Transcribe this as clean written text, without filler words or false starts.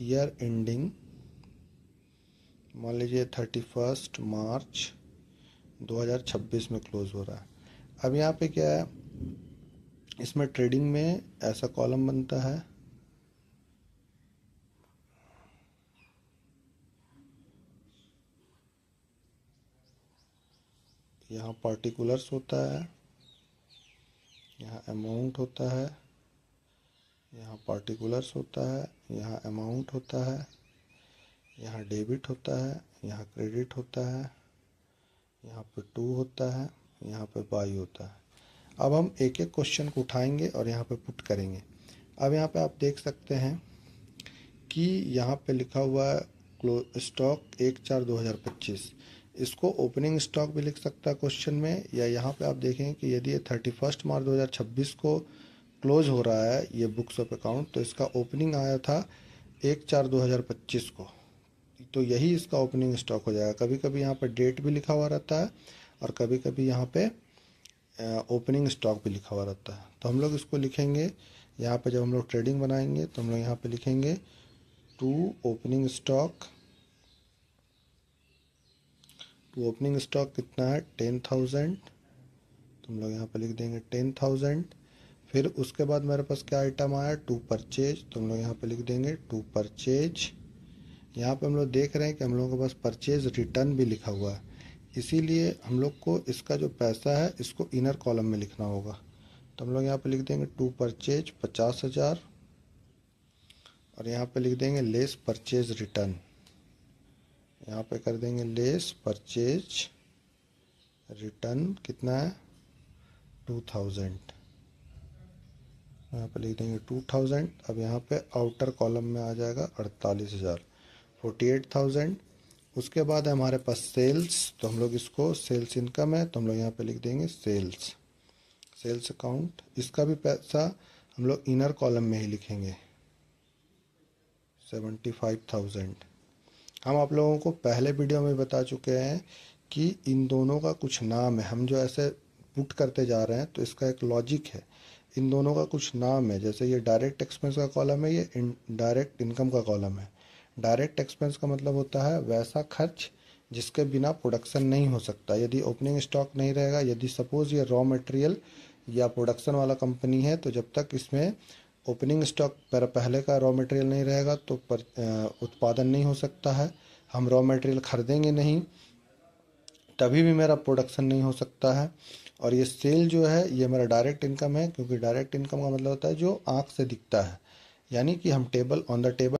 Year ending मान लीजिए 31 मार्च 2026 में क्लोज हो रहा है। अब यहाँ पे क्या है, इसमें ट्रेडिंग में ऐसा कॉलम बनता है, यहाँ पार्टिकुलर्स होता है, यहाँ अमाउंट होता है, यहाँ पार्टिकुलर्स होता है, यहाँ अमाउंट होता है, यहाँ डेबिट होता है, यहाँ क्रेडिट होता है, यहाँ पे टू होता है, यहाँ पे बाई होता है। अब हम एक एक क्वेश्चन को उठाएंगे और यहाँ पे पुट करेंगे। अब यहाँ पे आप देख सकते हैं कि यहाँ पे लिखा हुआ है स्टॉक 1/4/2025। इसको ओपनिंग स्टॉक भी लिख सकता है क्वेश्चन में, या यहाँ पे आप देखें कि यदि ये 31 मार्च 2026 को क्लोज हो रहा है ये बुक्स ऑफ अकाउंट, तो इसका ओपनिंग आया था 1/4/2025 को, तो यही इसका ओपनिंग स्टॉक हो जाएगा। कभी कभी यहाँ पे डेट भी लिखा हुआ रहता है और कभी कभी यहाँ पे ओपनिंग स्टॉक भी लिखा हुआ रहता है। तो हम लोग इसको लिखेंगे यहाँ पे, जब हम लोग ट्रेडिंग बनाएंगे तो हम लोग यहाँ पे लिखेंगे to opening stock. To opening stock कितना है 10,000, तो हम लोग यहाँ पे लिख देंगे 10,000। फिर उसके बाद मेरे पास क्या आइटम आया टू परचेज, तो हम लोग यहाँ पे लिख देंगे टू परचेज। यहाँ पे हम लोग देख रहे हैं कि हम लोगों के पास परचेज रिटर्न भी लिखा हुआ है, इसीलिए हम लोग को इसका जो पैसा है इसको इनर कॉलम में लिखना होगा। तो हम लोग यहाँ पे लिख देंगे टू परचेज 50,000 और यहाँ पे लिख देंगे लेस परचेज रिटर्न। यहाँ पे कर देंगे लेस परचेज रिटर्न कितना है 2,000, यहाँ पे लिख देंगे 2,000। अब यहाँ पे आउटर कॉलम में आ जाएगा 48,000 48,000। उसके बाद है हमारे पास सेल्स, तो हम लोग इसको सेल्स इनकम है तो हम लोग यहाँ पे लिख देंगे सेल्स अकाउंट। इसका भी पैसा हम लोग इनर कॉलम में ही लिखेंगे 75,000। हम आप लोगों को पहले वीडियो में बता चुके हैं कि इन दोनों का कुछ नाम है, हम जो ऐसे पुट करते जा रहे हैं तो इसका एक लॉजिक है, इन दोनों का कुछ नाम है। जैसे ये डायरेक्ट एक्सपेंस का कॉलम है, ये इनडायरेक्ट इनकम का कॉलम है। डायरेक्ट एक्सपेंस का मतलब होता है वैसा खर्च जिसके बिना प्रोडक्शन नहीं हो सकता। यदि ओपनिंग स्टॉक नहीं रहेगा, यदि सपोज ये रॉ मटेरियल या प्रोडक्शन वाला कंपनी है, तो जब तक इसमें ओपनिंग स्टॉक पर पहले का रॉ मटेरियल नहीं रहेगा तो उत्पादन नहीं हो सकता है। हम रॉ मटेरियल खरीदेंगे नहीं तभी भी मेरा प्रोडक्शन नहीं हो सकता है। और ये सेल जो है ये मेरा डायरेक्ट इनकम है, क्योंकि डायरेक्ट इनकम का मतलब होता है जो आँख से दिखता है, यानी कि हम टेबल ऑन द टेबल